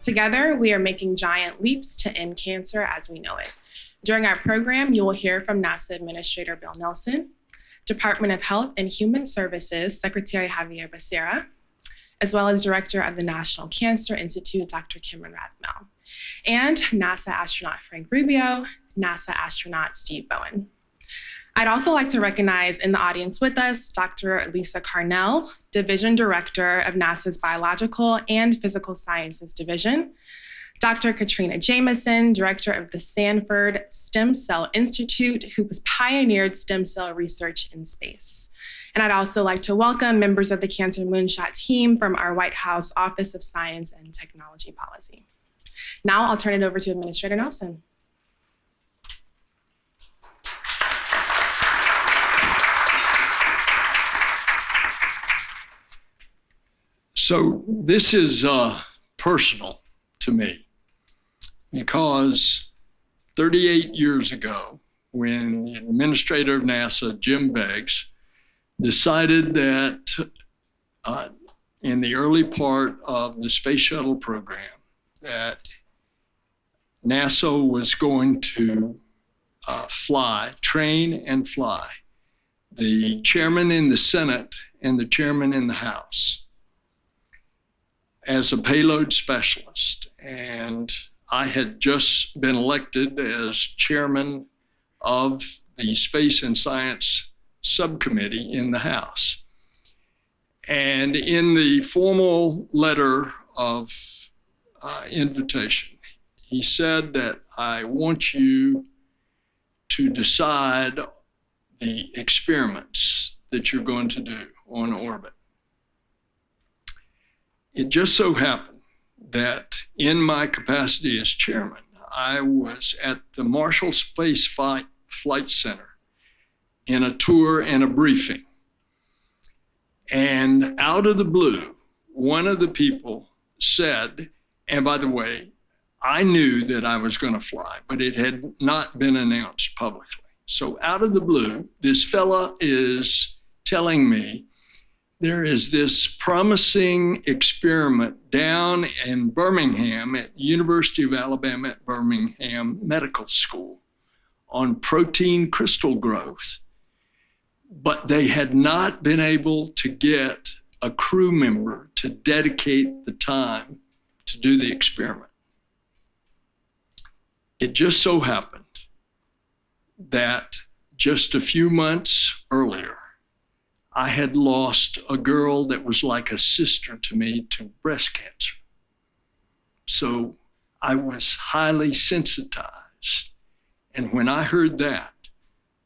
Together, we are making giant leaps to end cancer as we know it. During our program, you will hear from NASA Administrator Bill Nelson, Department of Health and Human Services Secretary Xavier Becerra, as well as Director of the National Cancer Institute, Dr. Kimryn Rathmell, and NASA astronaut Frank Rubio, NASA astronaut Steve Bowen. I'd also like to recognize in the audience with us, Dr. Lisa Carnell, Division Director of NASA's Biological and Physical Sciences Division, Dr. Katrina Jameson, Director of the Sanford Stem Cell Institute, who has pioneered stem cell research in space. And I'd also like to welcome members of the Cancer Moonshot team from our White House Office of Science and Technology Policy. Now I'll turn it over to Administrator Nelson. So this is personal to me because 38 years ago, when the administrator of NASA, Jim Beggs, decided that in the early part of the space shuttle program, that NASA was going to train and fly the chairman in the Senate and the chairman in the House as a payload specialist. And I had just been elected as chairman of the Space and Science Subcommittee in the House. And in the formal letter of invitation, he said that I want you to decide the experiments that you're going to do on orbit. It just so happened that in my capacity as chairman, I was at the Marshall Space Flight Center in a tour and a briefing. And out of the blue, one of the people said, and by the way, I knew that I was going to fly, but it had not been announced publicly. So out of the blue, this fella is telling me there is this promising experiment down in Birmingham at University of Alabama at Birmingham Medical School on protein crystal growth, but they had not been able to get a crew member to dedicate the time to do the experiment. It just so happened that just a few months earlier, I had lost a girl that was like a sister to me to breast cancer. So I was highly sensitized. And when I heard that,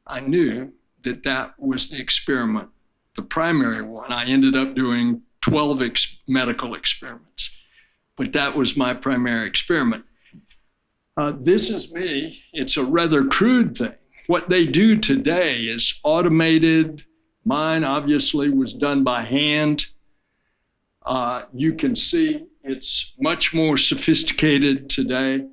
I knew that that was the experiment, the primary one. I ended up doing 12 medical experiments, but that was my primary experiment. This is me. It's a rather crude thing. What they do today is automated. Mine obviously was done by hand. You can see it's much more sophisticated today.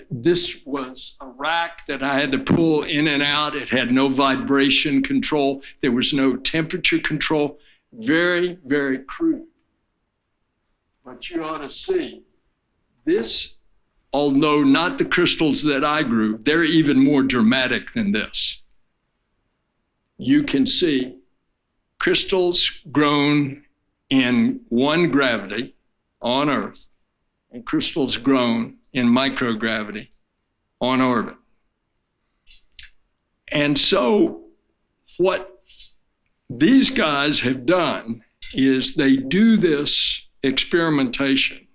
This was a rack that I had to pull in and out. It had no vibration control. There was no temperature control. Very, very crude. But you ought to see this, although not the crystals that I grew, they're even more dramatic than this. You can see crystals grown in one gravity on Earth and crystals grown in microgravity on orbit. And so what these guys have done is they do this experimentation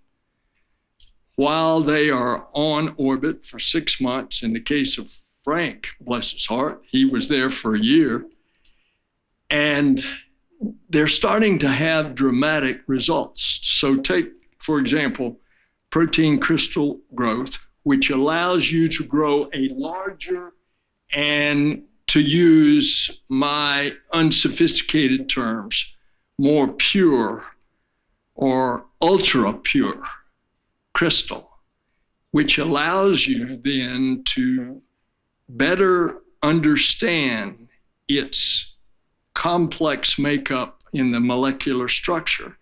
while they are on orbit for 6 months. In the case of Frank, bless his heart, he was there for a year. And they're starting to have dramatic results. So take, for example, protein crystal growth, which allows you to grow a larger and, to use my unsophisticated terms, more pure or ultra pure crystal, which allows you then to better understand its complex makeup in the molecular structure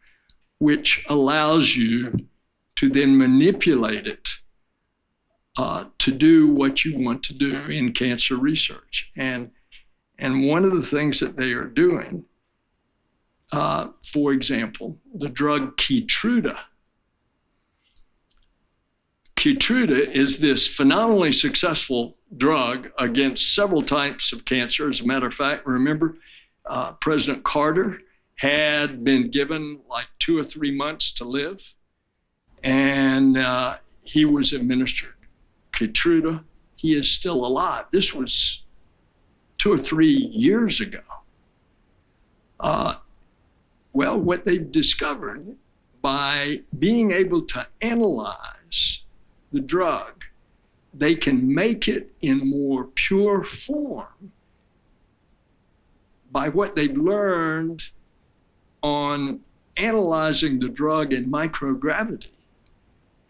which allows you to then manipulate it to do what you want to do in cancer research. And one of the things that they are doing, for example, the drug Keytruda. Keytruda is this phenomenally successful drug against several types of cancer. As a matter of fact, remember, President Carter had been given like 2 or 3 months to live, and he was administered Keytruda. He is still alive. This was 2 or 3 years ago. Well, what they've discovered by being able to analyze the drug, they can make it in more pure form by what they've learned on analyzing the drug in microgravity.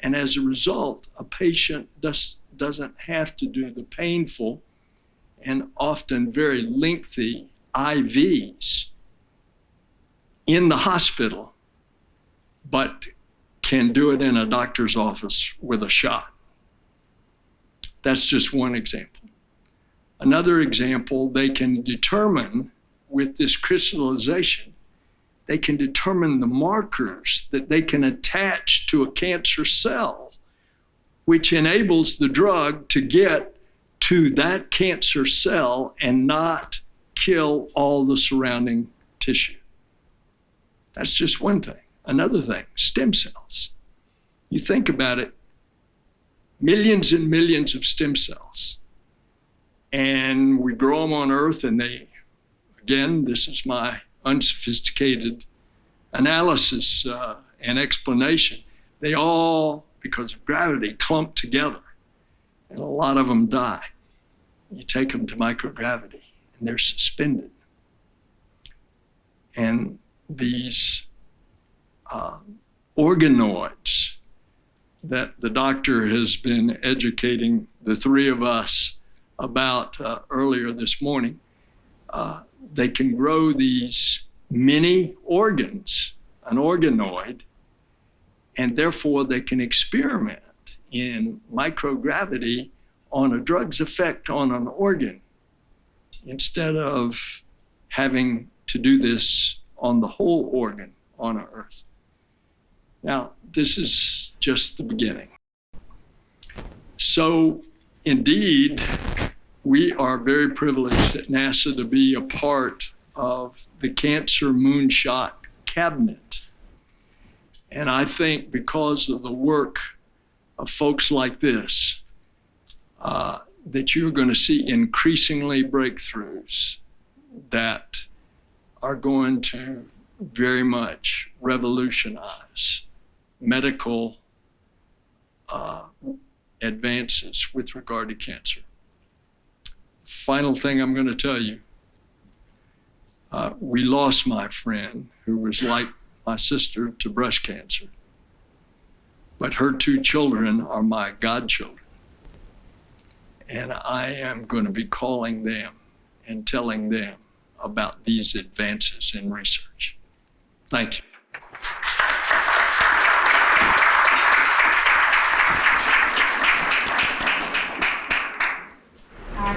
And as a result, a patient doesn't have to do the painful and often very lengthy IVs in the hospital, but can do it in a doctor's office with a shot. That's just one example. Another example, they can determine with this crystallization, they can determine the markers that they can attach to a cancer cell, which enables the drug to get to that cancer cell and not kill all the surrounding tissue. That's just one thing. Another thing, stem cells. You think about it, millions and millions of stem cells. And we grow them on Earth, and they, again, this is my unsophisticated analysis and explanation. They all, because of gravity, clump together, and a lot of them die. You take them to microgravity, and they're suspended. And these organoids that the doctor has been educating the three of us about earlier this morning, they can grow these mini organs, an organoid, and therefore they can experiment in microgravity on a drug's effect on an organ instead of having to do this on the whole organ on Earth. Now, this is just the beginning. So, indeed, we are very privileged at NASA to be a part of the Cancer Moonshot Cabinet. And I think because of the work of folks like this, that you're going to see increasingly breakthroughs that are going to very much revolutionize medical advances with regard to cancer. Final thing I'm going to tell you, we lost my friend who was like my sister to breast cancer, but her 2 children are my godchildren. And I am going to be calling them and telling them about these advances in research. Thank you.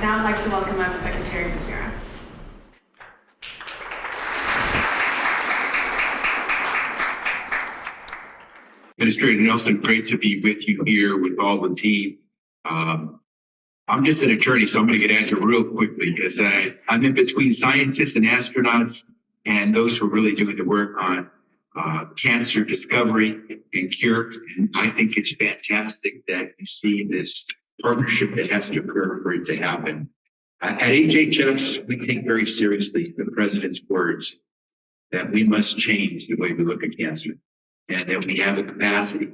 Now I'd like to welcome up Secretary Becerra. Administrator Nelson, great to be with you here with all the team. I'm just an attorney, so I'm going to get at you real quickly because I'm in between scientists and astronauts and those who are really doing the work on cancer discovery and cure. And I think it's fantastic that you see this partnership that has to occur for it to happen. At HHS, we take very seriously the president's words that we must change the way we look at cancer and that we have the capacity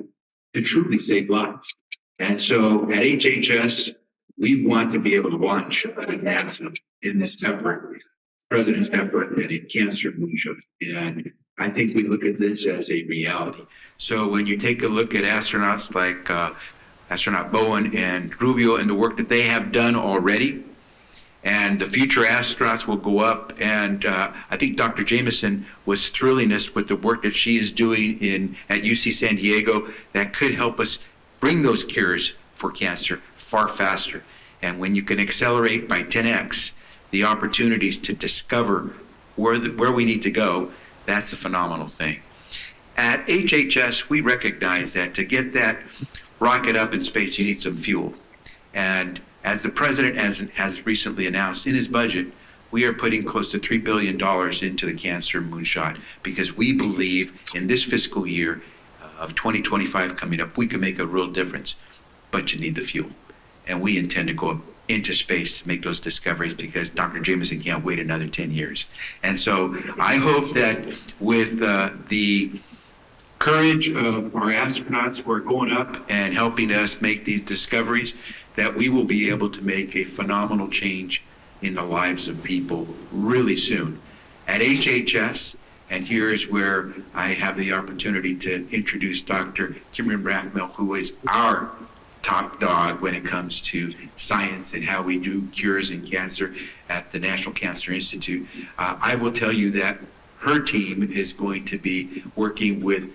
to truly save lives. And so at HHS, we want to be able to launch NASA in this effort, president's effort and in Cancer Moonshot. And I think we look at this as a reality. So when you take a look at astronauts like astronaut Bowen and Rubio and the work that they have done already, and the future astronauts will go up. And I think Dr. Jameson was thrilling us with the work that she is doing at UC San Diego that could help us bring those cures for cancer far faster. And when you can accelerate by 10x the opportunities to discover where we need to go, that's a phenomenal thing. At HHS, we recognize that to get that rocket up in space, you need some fuel. And as the president has recently announced in his budget, we are putting close to $3 billion into the cancer moonshot because we believe in this fiscal year of 2025 coming up, we can make a real difference, but you need the fuel. And we intend to go into space to make those discoveries because Dr. Jameson can't wait another 10 years. And so I hope that with the courage of our astronauts who are going up and helping us make these discoveries, that we will be able to make a phenomenal change in the lives of people really soon. At HHS, and here is where I have the opportunity to introduce Dr. Kimryn Rathmell, who is our top dog when it comes to science and how we do cures in cancer at the National Cancer Institute. I will tell you that her team is going to be working with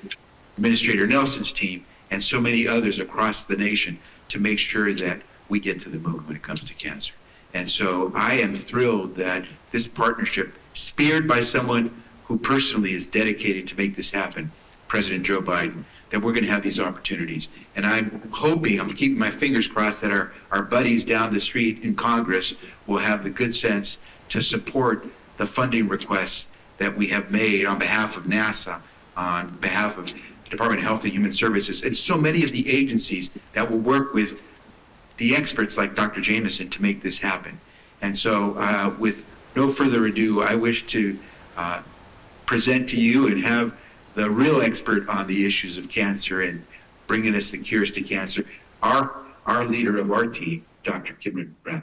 Administrator Nelson's team and so many others across the nation to make sure that we get to the moon when it comes to cancer. And so I am thrilled that this partnership, spearheaded by someone who personally is dedicated to make this happen, President Joe Biden, that we're going to have these opportunities. And I'm hoping, I'm keeping my fingers crossed that our buddies down the street in Congress will have the good sense to support the funding requests that we have made on behalf of NASA, on behalf of the Department of Health and Human Services, and so many of the agencies that will work with the experts like Dr. Jameson to make this happen. And so with no further ado, I wish to present to you and have the real expert on the issues of cancer and bringing us the cures to cancer, our leader of our team, Dr. Kimryn Rathmell.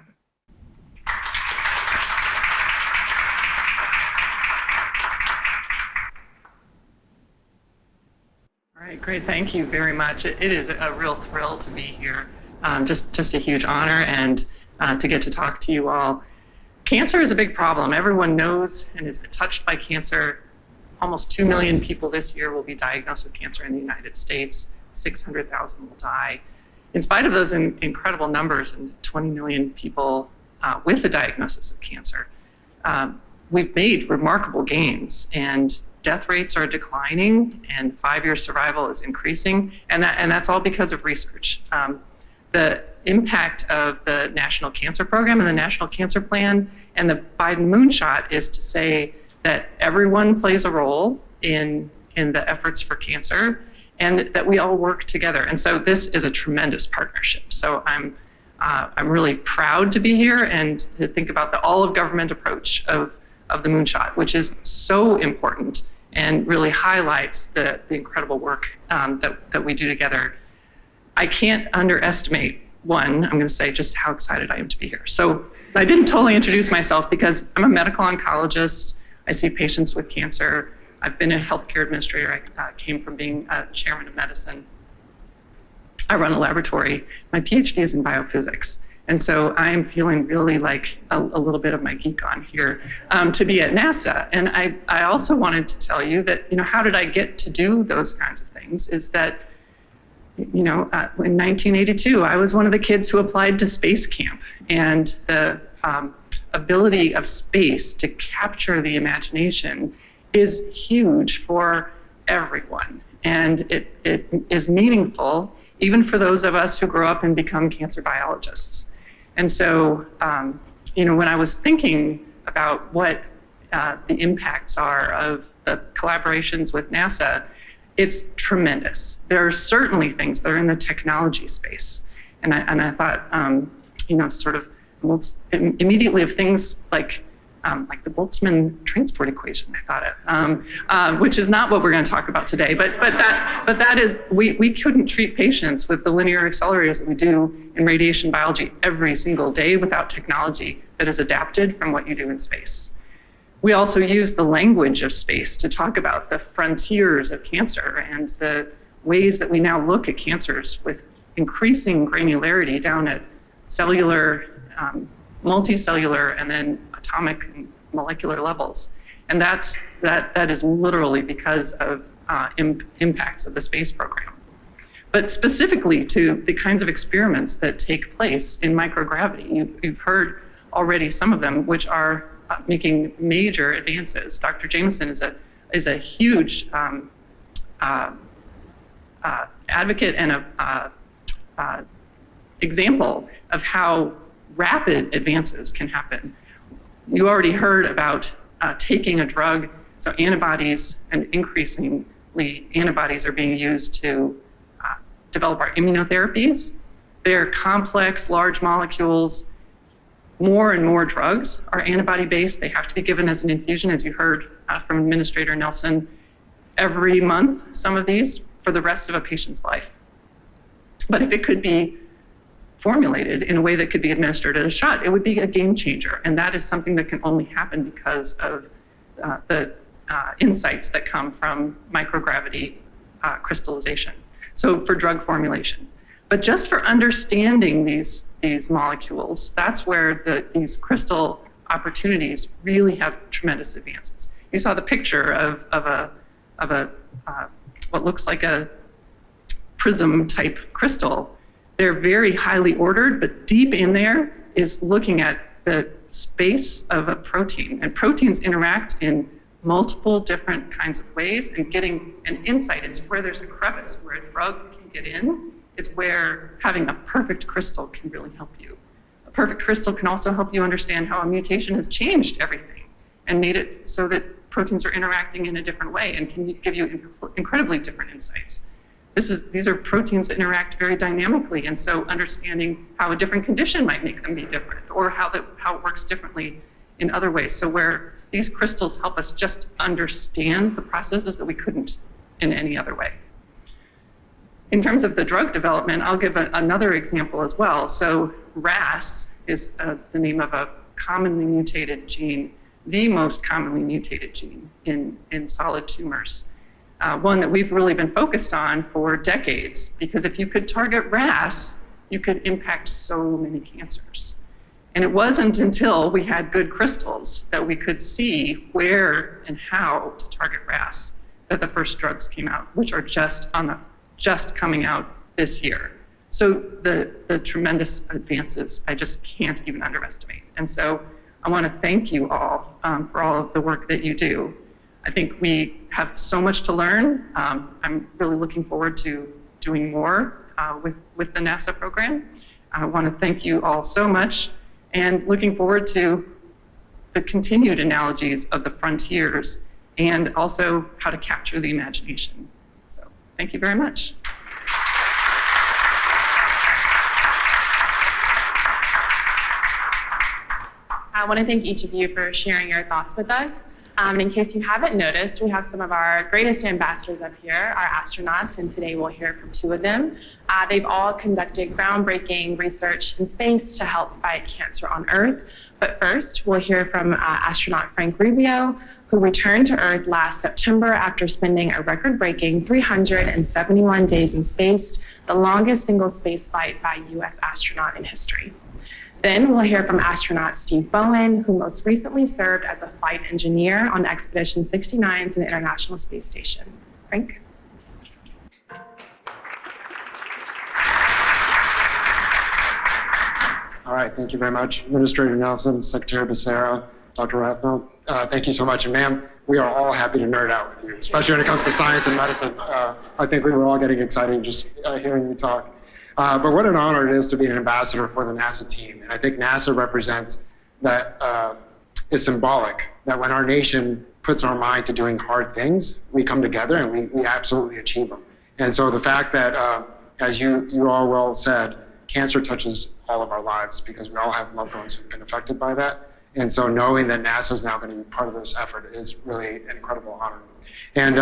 All right, great. Thank you very much. It is a real thrill to be here. Just a huge honor and to get to talk to you all. Cancer is a big problem. Everyone knows and has been touched by cancer. Almost 2 million people this year will be diagnosed with cancer in the United States. 600,000 will die. In spite of those incredible numbers and 20 million people with a diagnosis of cancer, we've made remarkable gains, and death rates are declining and 5-year survival is increasing, and that's all because of research. The impact of the National Cancer Program and the National Cancer Plan and the Biden Moonshot is to say that everyone plays a role in the efforts for cancer and that we all work together. And so this is a tremendous partnership. So I'm really proud to be here and to think about the all of government approach of the Moonshot, which is so important and really highlights the incredible work that we do together. I can't underestimate, I'm going to say just how excited I am to be here. So I didn't totally introduce myself because I'm a medical oncologist. I see patients with cancer. I've been a healthcare administrator. I came from being a chairman of medicine. I run a laboratory. My PhD is in biophysics. And so I'm feeling really like a little bit of my geek on here to be at NASA. And I also wanted to tell you that, how did I get to do those kinds of things is that, in 1982, I was one of the kids who applied to space camp, and the ability of space to capture the imagination is huge for everyone. And it is meaningful even for those of us who grow up and become cancer biologists. And so, when I was thinking about what the impacts are of the collaborations with NASA, it's tremendous. There are certainly things that are in the technology space. And I thought, sort of immediately of things like the Boltzmann transport equation, I thought of, which is not what we're going to talk about today. But that is, we couldn't treat patients with the linear accelerators that we do in radiation biology every single day without technology that is adapted from what you do in space. We also use the language of space to talk about the frontiers of cancer and the ways that we now look at cancers with increasing granularity down at cellular multicellular and then atomic and molecular levels. And that is literally because of impacts of the space program. But specifically to the kinds of experiments that take place in microgravity, you've heard already some of them, which are making major advances. Dr. Jameson is a huge advocate and a example of how rapid advances can happen. You already heard about taking a drug, so antibodies, and increasingly antibodies are being used to develop our immunotherapies. They're complex, large molecules. More and more drugs are antibody-based. They have to be given as an infusion, as you heard from Administrator Nelson, every month, some of these, for the rest of a patient's life. But if it could be formulated in a way that could be administered as a shot, it would be a game changer. And that is something that can only happen because of the insights that come from microgravity crystallization. So for drug formulation. But just for understanding these molecules, that's where these crystal opportunities really have tremendous advances. You saw the picture of what looks like a prism type crystal. They're very highly ordered, but deep in there is looking at the space of a protein. And proteins interact in multiple different kinds of ways, and getting an insight into where there's a crevice where a drug can get in is where having a perfect crystal can really help you. A perfect crystal can also help you understand how a mutation has changed everything and made it so that proteins are interacting in a different way and can give you incredibly different insights. These are proteins that interact very dynamically, and so understanding how a different condition might make them be different, or how it works differently in other ways. So where these crystals help us just understand the processes that we couldn't in any other way. In terms of the drug development, I'll give another example as well. So RAS is the name of a commonly mutated gene, the most commonly mutated gene in solid tumors. One that we've really been focused on for decades, because if you could target RAS, you could impact so many cancers. And it wasn't until we had good crystals that we could see where and how to target RAS that the first drugs came out, which are just coming out this year. So the tremendous advances, I just can't even underestimate. And so I want to thank you all for all of the work that you do. I think we have so much to learn. I'm really looking forward to doing more with the NASA program. I want to thank you all so much, and looking forward to the continued analogies of the frontiers and also how to capture the imagination. So thank you very much. I want to thank each of you for sharing your thoughts with us. In case you haven't noticed, we have some of our greatest ambassadors up here, our astronauts, and today we'll hear from two of them. They've all conducted groundbreaking research in space to help fight cancer on Earth. But first, we'll hear from astronaut Frank Rubio, who returned to Earth last September after spending a record-breaking 371 days in space, the longest single space flight by a U.S. astronaut in history. Then we'll hear from astronaut Steve Bowen, who most recently served as a flight engineer on Expedition 69 to the International Space Station. Frank? All right, thank you very much. Administrator Nelson, Secretary Becerra, Dr. Rathmell, thank you so much. And ma'am, we are all happy to nerd out with you, especially when it comes to science and medicine. I think we were all getting excited just hearing you talk. But what an honor it is to be an ambassador for the NASA team. And I think NASA represents that is symbolic, that when our nation puts our mind to doing hard things, we come together and we absolutely achieve them. And so the fact that, as you all well said, cancer touches all of our lives because we all have loved ones who've been affected by that. And so knowing that NASA is now going to be part of this effort is really an incredible honor. And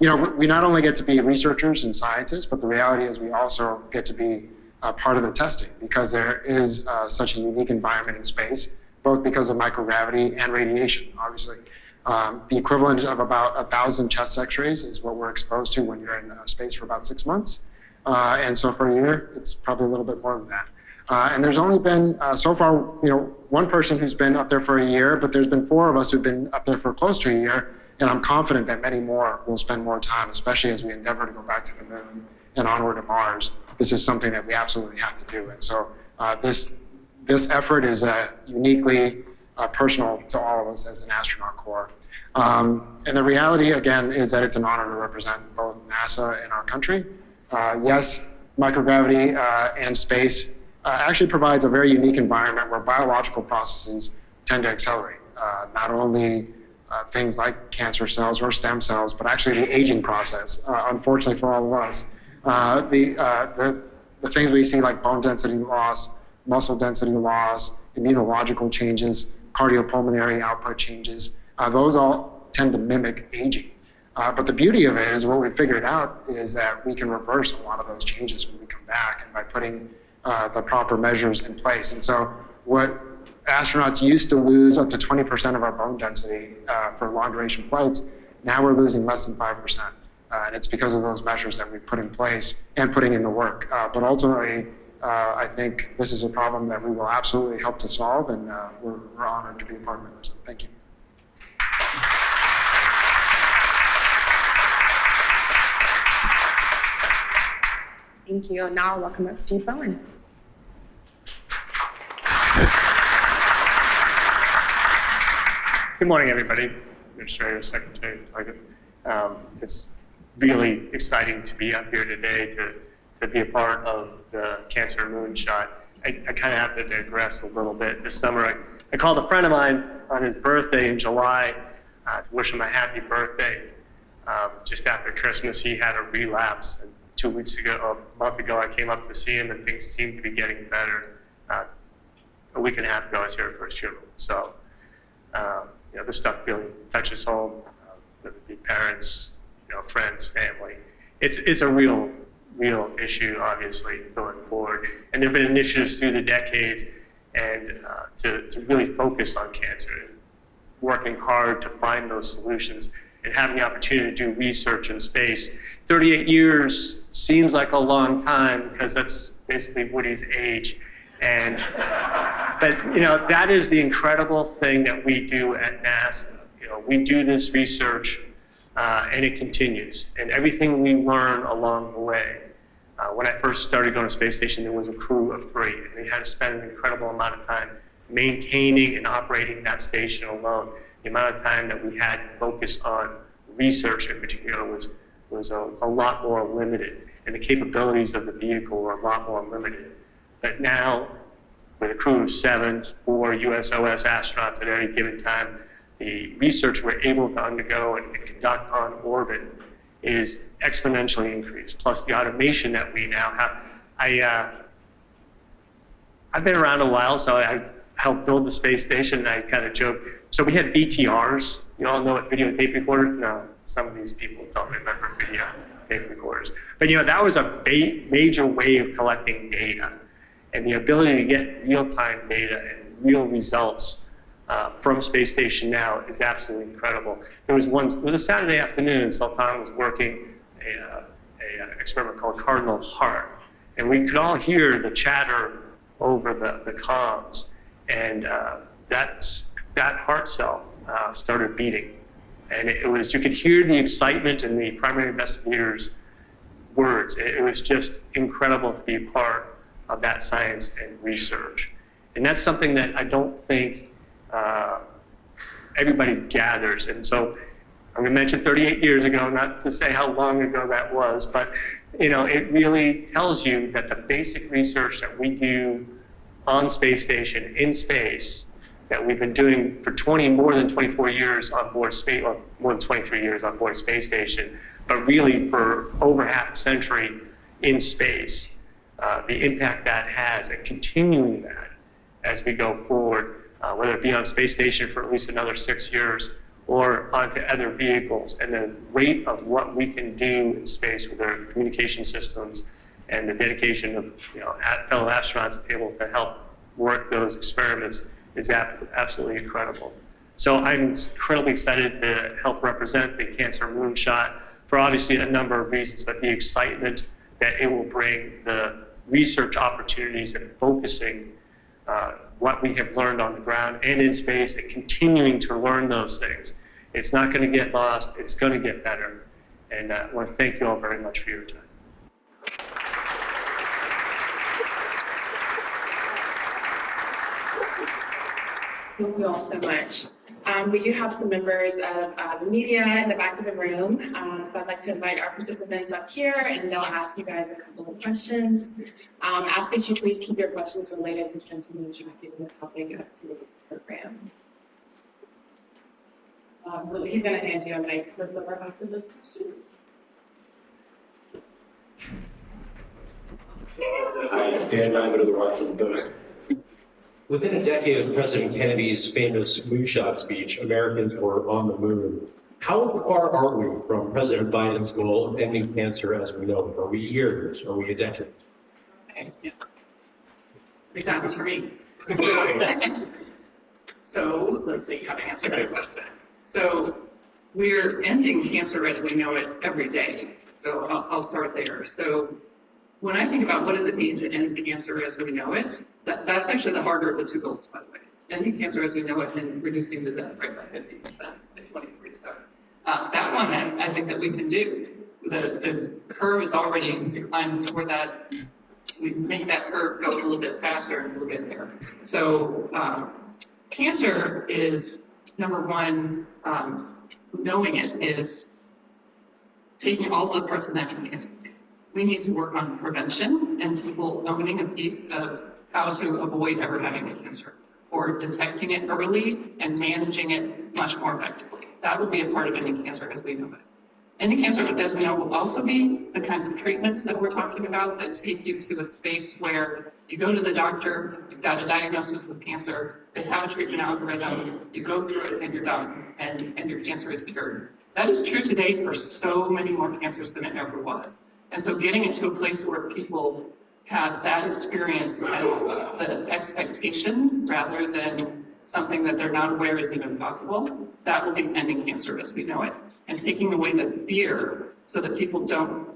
we not only get to be researchers and scientists, but the reality is we also get to be part of the testing because there is such a unique environment in space, both because of microgravity and radiation, obviously. The equivalent of about 1,000 chest x-rays is what we're exposed to when you're in space for about 6 months. And so for a year, it's probably a little bit more than that. And there's only been, so far, one person who's been up there for a year, but there's been 4 of us who've been up there for close to a year. And I'm confident that many more will spend more time, especially as we endeavor to go back to the moon and onward to Mars. This is something that we absolutely have to do. And so this effort is uniquely personal to all of us as an astronaut corps. And the reality, again, is that it's an honor to represent both NASA and our country. Yes, microgravity and space actually provides a very unique environment where biological processes tend to accelerate. Not only things like cancer cells or stem cells, but actually the aging process, unfortunately for all of us. The things we see like bone density loss, muscle density loss, immunological changes, cardiopulmonary output changes, those all tend to mimic aging. But the beauty of it is what we figured out is that we can reverse a lot of those changes when we come back and by putting the proper measures in place. And so what astronauts used to lose up to 20% of our bone density for long duration flights, now we're losing less than 5%. And it's because of those measures that we've put in place and putting in the work. But ultimately, I think this is a problem that we will absolutely help to solve, and we're honored to be a part of it. So thank you. Thank you. Now I'll welcome up Steve Bowen. Good morning, everybody. Administrator, Secretary, it's really exciting to be up here today to be a part of the Cancer Moonshot. I kind of have to digress a little bit. This summer, I called a friend of mine on his birthday in July to wish him a happy birthday. Just after Christmas, he had a relapse. And 2 weeks ago, a month ago, I came up to see him, and things seemed to be getting better. A week and a half ago, I was here for his funeral. So, this stuff really touches home, whether it be parents, friends, family. It's a real issue, obviously, going forward. And there have been initiatives through the decades and to really focus on cancer and working hard to find those solutions and having the opportunity to do research in space. 38 years seems like a long time because that's basically Woody's age. But that is the incredible thing that we do at NASA. We do this research and it continues. And everything we learn along the way. When I first started going to space station, there was a crew of 3, and they had to spend an incredible amount of time maintaining and operating that station alone. The amount of time that we had to focus on research in particular was a lot more limited, and the capabilities of the vehicle were a lot more limited. But now, with a crew of 7, 4 USOS astronauts at any given time, the research we're able to undergo and conduct on orbit is exponentially increased, plus the automation that we now have. I've been around a while, so I helped build the space station, and I kind of joke. So we had VTRs. You all know what video tape recorders? No, some of these people don't remember video tape recorders. But that was a major way of collecting data. And the ability to get real-time data and real results from Space Station now is absolutely incredible. It was a Saturday afternoon, Sultan was working an experiment called Cardinal Heart. And we could all hear the chatter over the comms. And that heart cell started beating. And you could hear the excitement in the primary investigator's words. It was just incredible to be a part of that science and research. And that's something that I don't think everybody gathers. And so I'm going to mention 38 years ago, not to say how long ago that was, but it really tells you that the basic research that we do on space station, in space, that we've been doing for more than 24 years on board space, or more than 23 years on board space station, but really for over half a century in space, the impact that has, and continuing that as we go forward, whether it be on space station for at least another 6 years or onto other vehicles, and the rate of what we can do in space with our communication systems and the dedication of fellow astronauts able to help work those experiments is absolutely incredible. So I'm incredibly excited to help represent the Cancer Moonshot for obviously a number of reasons, but the excitement that it will bring, the research opportunities and focusing what we have learned on the ground and in space and continuing to learn those things. It's not going to get lost. It's going to get better. And I want to thank you all very much for your time. Thank you all so much. We do have some members of the media in the back of the room. So I'd like to invite our participants up here and they'll ask you guys a couple of questions. Ask that you please keep your questions related to transformation given the topic of today's program. He's going to hand you a mic for whoever asking those questions. Hi, Dan Diamond of the Washington Post. Within a decade of President Kennedy's famous Moonshot speech, Americans were on the moon. How far are we from President Biden's goal of ending cancer as we know it? Are we years? Are we a decade? Okay, yeah. That was for me. So let's see how to answer that question. So we're ending cancer as we know it every day. So I'll start there. So when I think about what does it mean to end cancer as we know it, that's actually the harder of the two goals, by the way. It's ending cancer as we know it and reducing the death rate by 50% by 2047. That one I think that we can do. The curve is already declining toward that. We make that curve go a little bit faster and we'll get there. So cancer is, number one, knowing it is taking all the parts of natural cancer. We need to work on prevention and people owning a piece of how to avoid ever having a cancer or detecting it early and managing it much more effectively. That will be a part of ending cancer as we know it. Ending cancer as we know will also be the kinds of treatments that we're talking about that take you to a space where you go to the doctor, you've got a diagnosis with cancer, they have a treatment algorithm, you go through it and you're done and your cancer is cured. That is true today for so many more cancers than it ever was. And so getting it to a place where people have that experience as the expectation rather than something that they're not aware is even possible, that will be ending cancer as we know it. And taking away the fear so that people don't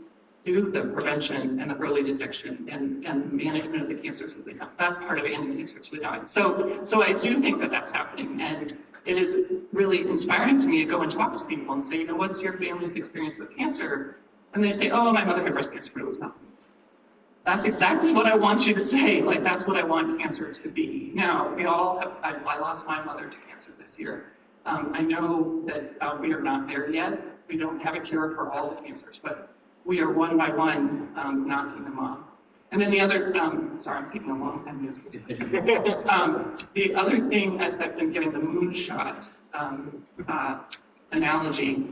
do the prevention and the early detection and management of the cancers that they come. That's part of ending cancer as we know it. So I do think that that's happening. And it is really inspiring to me to go and talk to people and say, you know, what's your family's experience with cancer? And they say, oh, my mother had breast cancer, but it was nothing. That's exactly what I want you to say. Like, that's what I want cancer to be. Now, we all have, I lost my mother to cancer this year. I know that we are not there yet. We don't have a cure for all the cancers, but we are one by one knocking them off. And then the other, sorry, I'm taking a long time to answer this question. The other thing, as I've been giving the moonshot analogy,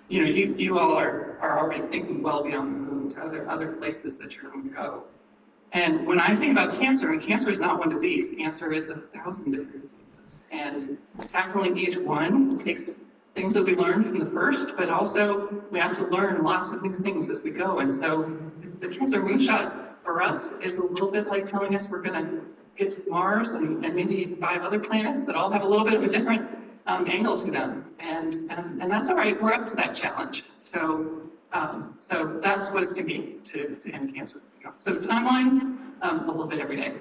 you know, you all are already thinking well beyond the moon to other places that you're going to go. And when I think about cancer, and cancer is not one disease, cancer is 1,000 different diseases. And tackling each one takes things that we learned from the first, but also we have to learn lots of new things as we go. And so the cancer moonshot for us is a little bit like telling us we're going to get to Mars and maybe 5 other planets that all have a little bit of a different angle to them. And that's all right, we're up to that challenge. So that's what it's going to be to end cancer. So timeline, a little bit every day.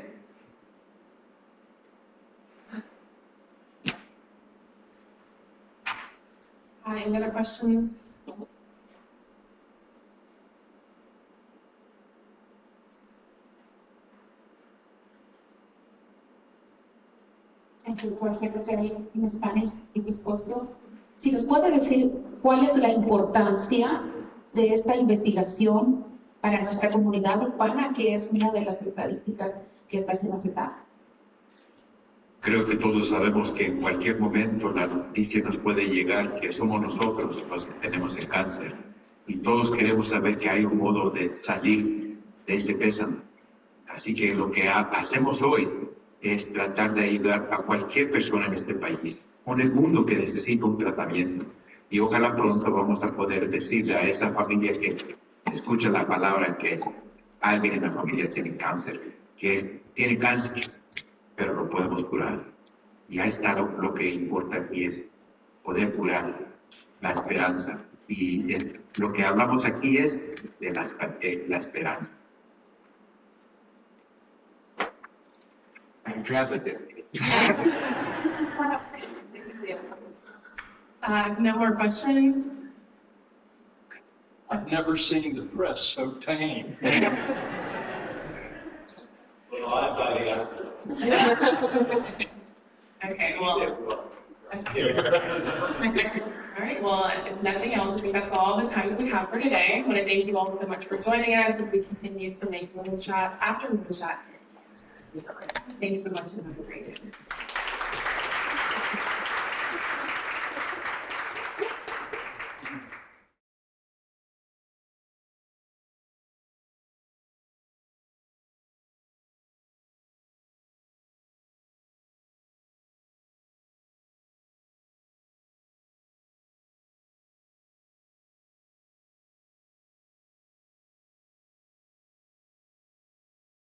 Any other questions? Thank you for Secretary in Spanish, if it's possible. Si nos puede decir cuál es la importancia de esta investigación para nuestra comunidad hispana, que es una de las estadísticas que está siendo afectada. Creo que todos sabemos que en cualquier momento la noticia nos puede llegar que somos nosotros los que tenemos el cáncer. Y todos queremos saber que hay un modo de salir de ese pésame. Así que lo que hacemos hoy es tratar de ayudar a cualquier persona en este país, o en el mundo que necesita un tratamiento. Y ojalá pronto vamos a poder decirle a esa familia que escucha la palabra que alguien en la familia tiene cáncer, tiene cáncer, pero lo podemos curar. Y ahí está lo que importa aquí es poder curar la esperanza. Y lo que hablamos aquí es de la esperanza. I'm traffic there. No more questions? I've never seen the press so tame. Well, I'm glad you asked. Okay, well. All right, well, if nothing else, I think that's all the time that we have for today. I want to thank you all so much for joining us as we continue to make Moonshot after Moonshot. Thanks so much and have a great day.